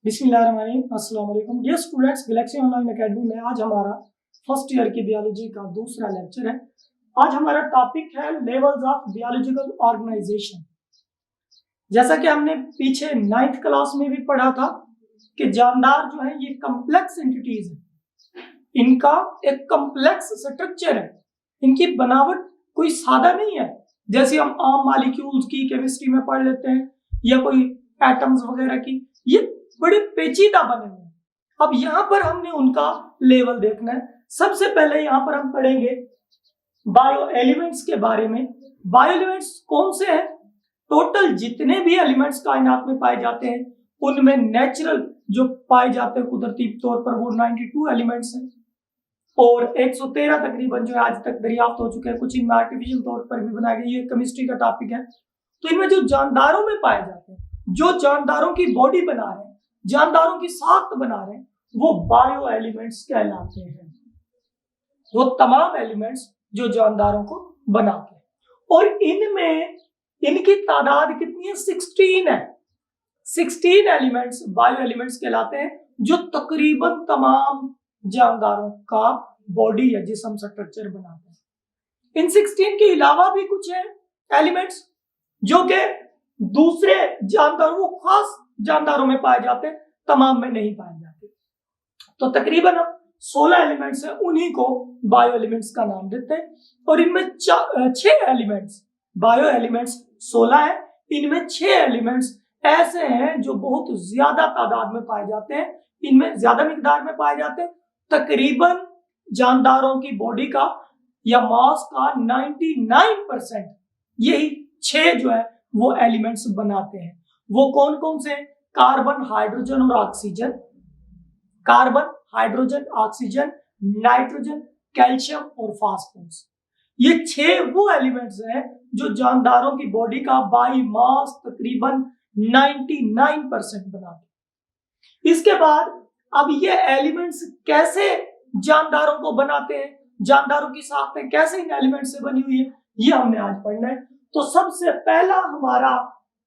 बिस्मिल्लाहिर्रहमानिर्रहीम। अस्सलाम वालेकुम dear students, Galaxy Online Academy में आज हमारा फर्स्ट ईयर की बायोलॉजी का दूसरा लेक्चर है। आज हमारा टॉपिक है लेवल्स ऑफ बायोलॉजिकल ऑर्गेनाइजेशन। जैसा कि हमने पीछे 9th क्लास में भी पढ़ा था कि जानदार जो है ये कम्प्लेक्स एंटिटीज है, इनका एक कम्प्लेक्स स्ट्रक्चर है, इनकी बनावट कोई सादा नहीं है जैसे हम आम मॉलिक्यूल्स की केमिस्ट्री में पढ़ लेते हैं या कोई एटम्स वगैरह की। ये बड़े पेचीदा बने हुए हैं। अब यहाँ पर हमने उनका लेवल देखना है। सबसे पहले यहाँ पर हम पढ़ेंगे बायो एलिमेंट्स के बारे में। बायो एलिमेंट्स कौन से हैं? टोटल जितने भी एलिमेंट्स कायनात में पाए जाते हैं उनमें नेचुरल जो पाए जाते हैं कुदरती तौर पर वो 92 एलिमेंट्स हैं और 113 तकरीबन जो आज तक दरियाफ्त हो चुके हैं। कुछ इनमें आर्टिफिशियल तौर पर भी बनाए गए। ये केमिस्ट्री का टॉपिक है। तो इनमें जो जानदारों में पाए जाते हैं, जो जानदारों की बॉडी बना रहे हैं, जानदारों की साख्त बना रहे हैं, वो बायो एलिमेंट्स कहलाते हैं। वो तमाम एलिमेंट्स जो जानदारों को बनाते हैं और इनमें इनकी तादाद कितनी है? 16 है। 16 एलिमेंट्स बायो एलिमेंट्स कहलाते हैं जो तकरीबन तमाम जानदारों का बॉडी या जिस्म स्ट्रक्चर बनाते हैं। इन 16 के अलावा भी कुछ है एलिमेंट्स जो कि दूसरे जानदारों, खास जानदारों में पाए जाते हैं, तमाम में नहीं पाए जाते। तो तकरीबन हम 16 एलिमेंट्स हैं, उन्हीं को बायो एलिमेंट्स का नाम देते हैं। और इनमें 6 एलिमेंट्स, बायो एलिमेंट्स 16 है, इनमें 6 एलिमेंट्स ऐसे हैं जो बहुत ज्यादा तादाद में पाए जाते हैं, इनमें ज्यादा मिकदार में पाए जाते हैं। तकरीबन जानदारों की बॉडी का या मास का 99% यही 6 जो है वो एलिमेंट्स बनाते हैं। वो कौन कौन से हैं? कार्बन, हाइड्रोजन और oxygen. Carbon, hydrogen, oxygen, nitrogen, calcium और फास्फोरस। ये 6 वो एलिमेंट्स हैं जो जानदारों की बॉडी का बाई मास तकरीबन 99% बनाते हैं। इसके बाद अब ये एलिमेंट्स कैसे जानदारों को बनाते हैं, जानदारों की साख्तें कैसे इन एलिमेंट से बनी हुई है, ये हमने आज पढ़ना है। तो सबसे पहला हमारा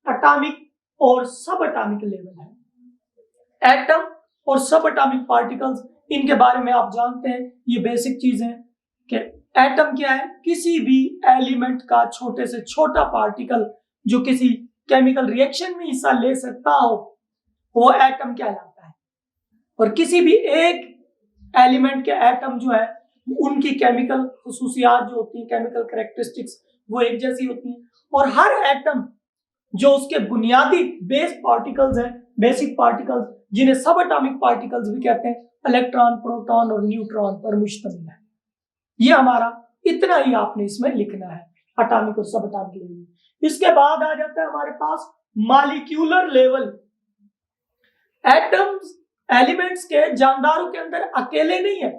एटॉमिक और सब एटॉमिक लेवल है। एटम और सब एटॉमिक पार्टिकल्स, इनके बारे में आप जानते हैं, ये बेसिक चीजें हैं कि एटम क्या है? किसी भी एलिमेंट का छोटे से छोटा पार्टिकल जो किसी केमिकल रिएक्शन में हिस्सा ले सकता हो वो एटम कहलाता है। और किसी भी एक एलिमेंट के एटम जो है उनकी केमिकल खुसूसियात जो होती है, केमिकल कैरेक्टरिस्टिक्स, वो एक जैसी होती हैं। और हर एटम जो उसके बुनियादी बेस पार्टिकल्स हैं, बेसिक पार्टिकल्स, जिन्हें सब एटॉमिक पार्टिकल्स भी कहते हैं, इलेक्ट्रॉन, प्रोटॉन और न्यूट्रॉन पर मुश्तमिल है। ये हमारा इतना ही आपने इसमें लिखना है, एटॉमिक और सब एटॉमिक लेवल। इसके बाद आ जाता है हमारे पास मॉलिक्यूलर लेवल। एटम्स एलिमेंट्स के जानदारों के अंदर अकेले नहीं है,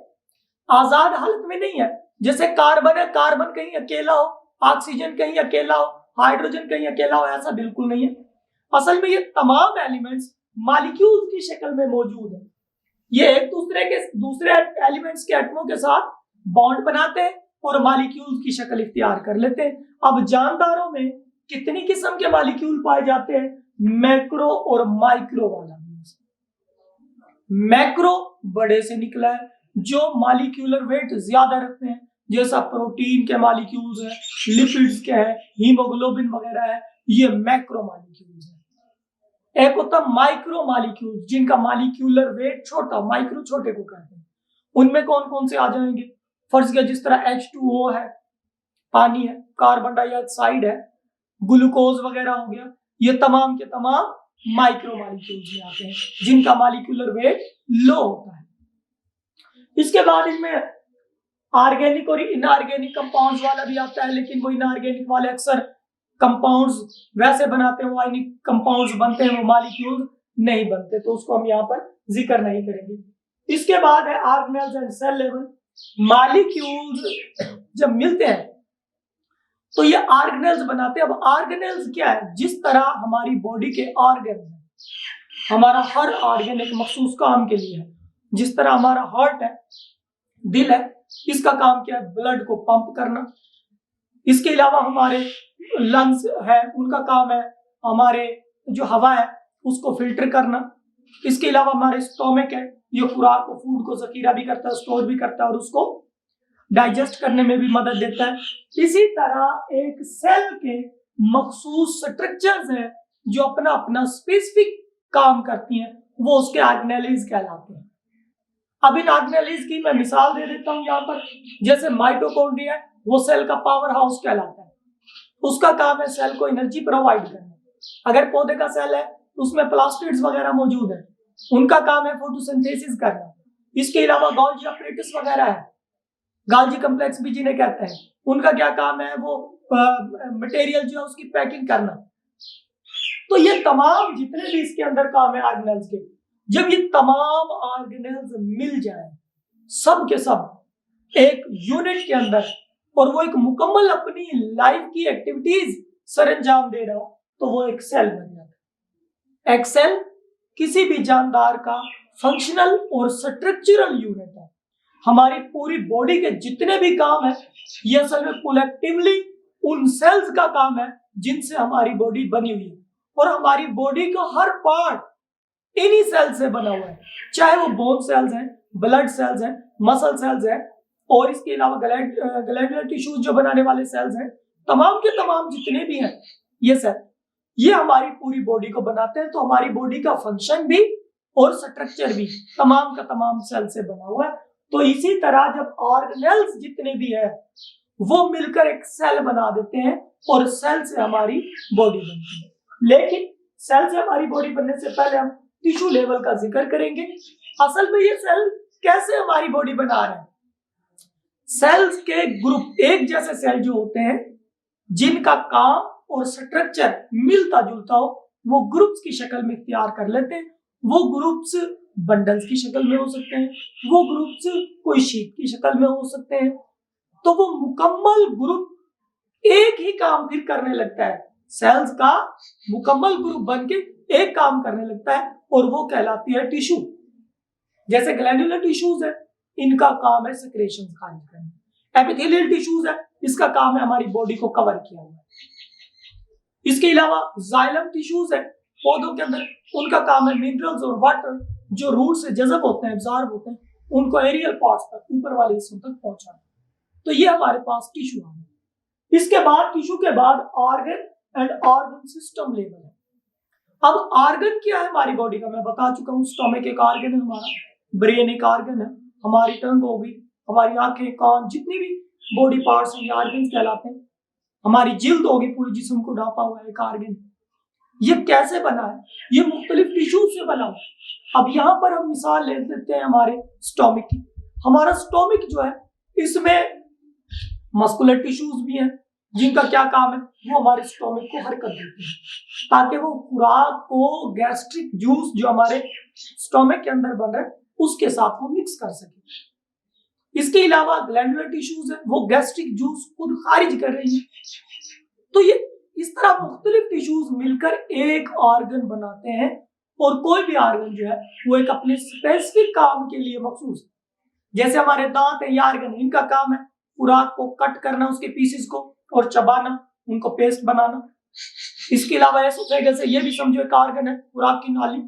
आजाद हालत में नहीं है। जैसे कार्बन है, कार्बन कहीं अकेला हो, ऑक्सीजन कहीं अकेला हो, हाइड्रोजन कहीं अकेला हो, ऐसा बिल्कुल नहीं है। असल में ये तमाम एलिमेंट्स मॉलिक्यूल्स की शक्ल में मौजूद है। ये एक दूसरे एलिमेंट्स के एटमों के साथ बॉन्ड बनाते हैं और मॉलिक्यूल्स की शक्ल इख्तियार कर लेते हैं। अब जानदारों में कितनी किस्म के मॉलिक्यूल पाए जाते हैं? मैक्रो और माइक्रो वाला। मैक्रो बड़े से निकला है, जो मॉलिक्यूलर वेट ज्यादा रखते हैं, जैसा प्रोटीन के मॉलिक्यूल्स हैं, लिपिड्स के हैं, हीमोग्लोबिन वगैरह है, ये मैक्रो मॉलिक्यूल्स हैं। एक होता माइक्रो मॉलिक्यूल्स जिनका मॉलिक्यूलर वेट छोटा, माइक्रो छोटे को कहते हैं। उनमें कौन कौन से आ जाएंगे? फर्ज किया जिस तरह H2O है, पानी है, कार्बन डाइऑक्साइड है, ग्लूकोज वगैरह हो गया, ये तमाम के तमाम माइक्रो मॉलिक्यूल्स में आते हैं जिनका मॉलिक्यूलर वेट लो होता है। इसके बाद इनमें ऑर्गेनिक और इनऑर्गेनिक कंपाउंड्स वाला भी आता है, लेकिन वो इनऑर्गेनिक वाले अक्सर कंपाउंड्स वैसे बनाते हैं, वो आयनिक कंपाउंड्स बनते हैं, वो मॉलिक्यूल नहीं बनते, तो उसको हम यहाँ पर जिक्र नहीं करेंगे। इसके बाद है organelles and cell level. Molecules जब मिलते हैं तो ये ऑर्गेनेल्स बनाते हैं। अब ऑर्गेनेल्स क्या है? जिस तरह हमारी बॉडी के ऑर्गन है, हमारा हर ऑर्गन एक मखसूस काम के लिए है। जिस तरह हमारा हार्ट है, दिल है, इसका काम क्या है? ब्लड को पंप करना। इसके अलावा हमारे लंग्स है, उनका काम है हमारे जो हवा है उसको फिल्टर करना। इसके अलावा हमारे स्टोमक है, ये खुराक को, फूड को जखीरा भी करता है, स्टोर भी करता है और उसको डाइजेस्ट करने में भी मदद देता है। इसी तरह एक सेल के मखसूस स्ट्रक्चर्स हैं जो अपना अपना स्पेसिफिक काम करती हैं, वो उसके ऑर्गेनेलिज कहलाते हैं। अब इन ऑर्गेनेलिज की मैं मिसाल दे देता हूं यहाँ पर। जैसे माइटोकॉन्ड्रिया है, वो सेल का पावर हाउस कहलाता है। उसका काम है सेल को एनर्जी प्रोवाइड करना। अगर पौधे का सेल है उसमें प्लास्टिड्स वगैरह मौजूद है, उनका काम है फोटोसिंथेसिस करना। इसके अलावा गोल्जी अपरेटस वगैरह है, गाल्जी कम्प्लेक्स भी जिन्हें कहते हैं, उनका क्या काम है, वो मटेरियल जो है उसकी पैकिंग करना। तो ये तमाम जितने भी इसके अंदर काम है ऑर्गेनेल्स के, जब ये तमाम ऑर्गेनेल्स मिल जाए सब के सब एक यूनिट के अंदर, और वो एक मुकम्मल अपनी लाइफ की एक्टिविटीज सरंजाम दे रहा हो, तो वो एक सेल बन जाता है। एक सेल किसी भी जानदार का फंक्शनल और स्ट्रक्चरल यूनिट है। हमारी पूरी बॉडी के जितने भी काम है, ये असल में कलेक्टिवली उन सेल्स का काम है जिनसे हमारी बॉडी बनी हुई है। और हमारी बॉडी का हर पार्ट इन्हीं सेल से बना हुआ है, चाहे वो बोन सेल्स हैं, ब्लड सेल्स हैं, मसल सेल्स हैं, और इसके अलावा ग्लैंडुलर टिश्यूज जो बनाने वाले सेल्स हैं, तमाम के तमाम जितने भी हैं ये सेल, ये हमारी पूरी बॉडी को बनाते हैं। तो हमारी बॉडी का फंक्शन भी और स्ट्रक्चर भी तमाम का तमाम सेल से बना हुआ है। तो इसी तरह जब ऑर्गेनेल्स जितने भी है वो मिलकर एक सेल बना देते हैं और सेल से हमारी बॉडी बनती है। लेकिन सेल से हमारी बॉडी बनने से पहले हम टिश्यू लेवल का जिक्र करेंगे। असल में ये सेल कैसे हमारी बॉडी बना रहे हैं। सेल्स के ग्रुप, एक जैसे सेल जो होते हैं जिनका काम और स्ट्रक्चर मिलता जुलता हो, वो ग्रुप्स की शक्ल में इख्तियार कर लेते हैं। वो ग्रुप्स बंडल्स की शक्ल में हो सकते हैं, वो ग्रुप्स कोई शीट की शक्ल में हो सकते हैं। तो वो मुकम्मल ग्रुप एक ही काम फिर करने लगता है, सेल्स का मुकम्मल ग्रुप बनके एक काम करने लगता है, और वो कहलाती है टिश्यू। जैसे ग्लैंडुलर टिश्यूज है, इनका काम है सेक्रेशंस खारिज करना। एपिथेलियल टिश्यूज है, इसका काम है हमारी बॉडी को कवर किया हुआ। इसके अलावा जाइलम टिश्यूज है पौधों के अंदर, उनका काम है मिनरल्स और वाटर जो रूट से जज़ब होते हैं, एब्जॉर्ब होते हैं, उनको एरियल पार्ट्स तक, ऊपर वाले हिस्सों तक पहुंचाना। तो ये हमारे पास टिश्यू है। इसके बाद टिश्यू के बाद organ and organ system level है। अब ऑर्गन क्या है हमारी बॉडी का, मैं बता चुका हूँ। स्टोमक एक ऑर्गन है हमारा, ब्रेन एक ऑर्गन है, हमारी टंग होगी, हमारी आंखें, कान, जितनी भी बॉडी पार्ट्स हैं ये ऑर्गन्स कहलाते हैं। हमारी जिल्द होगी, पूरे जिस्म को ढांपा हुआ एक ऑर्गन। ये कैसे बना है, ये मुख्तलिफ टिश्यू से बना हुआ है। अब यहाँ पर हम मिसाल ले लेते हैं हमारे स्टोमक की। हमारा स्टोमक जो है इसमें मस्कुलर टिश्यूज भी हैं जिनका क्या काम है, वो हमारे स्टोमक को हरकत देते हैं ताकि वो खुराक को गैस्ट्रिक जूस जो हमारे स्टोमक के अंदर बन रहा है उसके साथ वो मिक्स कर सके। इसके अलावा ग्लैंडुलर टिश्यूज है, वो गैस्ट्रिक जूस खुद खारिज कर रही है। तो ये इस तरह मुख्तलिफ टिश्यूज मिलकर एक ऑर्गन बनाते हैं, और कोई भी ऑर्गन जो है वो एक अपने स्पेसिफिक काम के लिए मखसूस है। जैसे हमारे दांत है, ये ऑर्गन, इनका काम है खुराक को कट करना, उसके पीसेस को, और चबाना, उनको पेस्ट बनाना। इसके अलावा एसोफेगस है, ये भी समझो एक ऑर्गन है, खुराक की नाली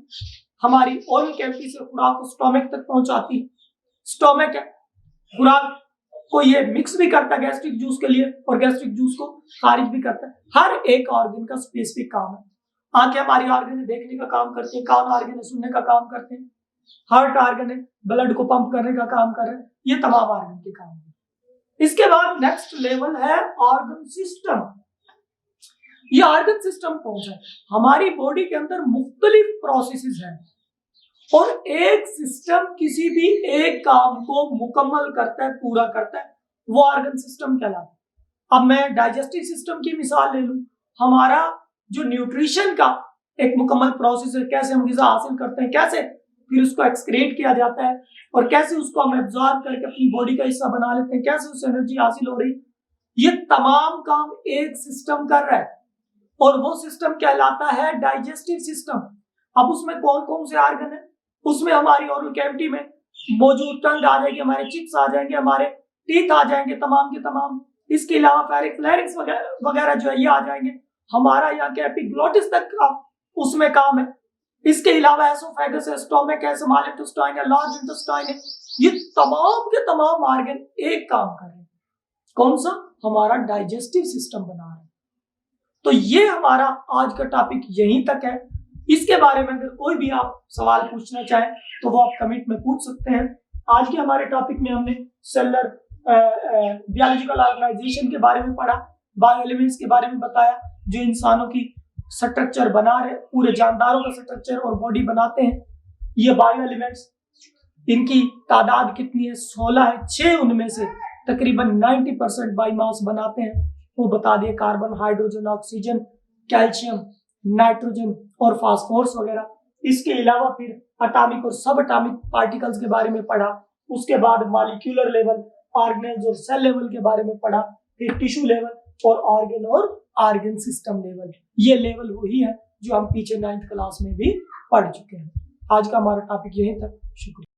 हमारी ओरल कैविटी से खुराक को स्टोमक तक पहुंचाती है। स्टोमक है, खुराक को ये मिक्स भी करता है गैस्ट्रिक जूस के लिए, और गैस्ट्रिक जूस को खारिज भी करता है। हर एक ऑर्गन का स्पेसिफिक काम है। आंखें हमारी ऑर्गन है, देखने का काम करते हैं, कान ऑर्गन है, सुनने का काम करते हैं, हार्ट ऑर्गन है, ब्लड को पंप करने का काम कर रहे हैं। ये तमाम ऑर्गन के काम है। इसके बाद नेक्स्ट लेवल है ऑर्गन सिस्टम। ये ऑर्गन सिस्टम कौन सा है, हमारी बॉडी के अंदर मुख्तलिफ प्रोसेसेस हैं, और एक सिस्टम किसी भी एक काम को मुकम्मल करता है, पूरा करता है, वो ऑर्गन सिस्टम कहलाता है। अब मैं डाइजेस्टिव सिस्टम की मिसाल ले लूं। हमारा जो न्यूट्रिशन का एक मुकम्मल प्रोसेस है, कैसे हम ग़िज़ा हासिल करते हैं, कैसे फिर उसको एक्सक्रीट किया जाता है, और कैसे उसको हम एब्जॉर्ब करके अपनी बॉडी का हिस्सा बना लेते हैं, कैसे उससे एनर्जी हासिल हो रही, ये तमाम काम एक सिस्टम कर रहा है, और वो सिस्टम कहलाता है डाइजेस्टिव सिस्टम। अब उसमें कौन कौन से ऑर्गन है, उसमें हमारी ओरल कैविटी में मौजूद टंग आ जाएगी, हमारे चिक्स आ जाएंगे, हमारे टीथ आ जाएंगे, तमाम के तमाम। इसके अलावा फेरिक्स, लैरिंक्स वगैरह जो है ये आ जाएंगे। हमारा यहाँ के एपिग्लोटिस तक का उसमें काम है। इसके अलावा एसोफेगस है, स्टोमक है, स्मॉल इंटेस्टाइन है, लार्ज इंटेस्टाइन है, ये तमाम के तमाम ऑर्गन एक काम कर रहे हैं। कौन सा? हमारा डाइजेस्टिव सिस्टम बना रहे हैं। तो ये हमारा आज का टॉपिक यहीं तक है। इसके बारे में अगर कोई भी आप सवाल पूछना चाहें तो वो आप कमेंट में पूछ सकते हैं। आज के हमारे टॉपिक में हमने सेलुलर बियोलॉजिकल ऑर्गेनाइजेशन के बारे में पढ़ा, बायो एलिमेंट्स के बारे में बताया जो इंसानों की स्ट्रक्चर बना रहे, पूरे जानदारों का स्ट्रक्चर और बॉडी बनाते हैं। ये बायो एलिमेंट्स, इनकी तादाद कितनी है? 16 है। 6 उनमें से तकरीबन 90% बायोमास बनाते हैं। वो बता दिए, carbon, hydrogen, oxygen, calcium, nitrogen और फास्फोरस वगैरह। इसके अलावा फिर एटॉमिक और सब एटॉमिक पार्टिकल्स के बारे में पढ़ा। उसके बाद मॉलिक्यूलर लेवल, ऑर्गेनेल्स और सेल लेवल के बारे में पढ़ा। फिर टिश्यू लेवल और ऑर्गन सिस्टम लेवल। ये लेवल वही है जो हम पीछे 9th क्लास में भी पढ़ चुके हैं। आज का हमारा टॉपिक यहीं तक। शुक्रिया।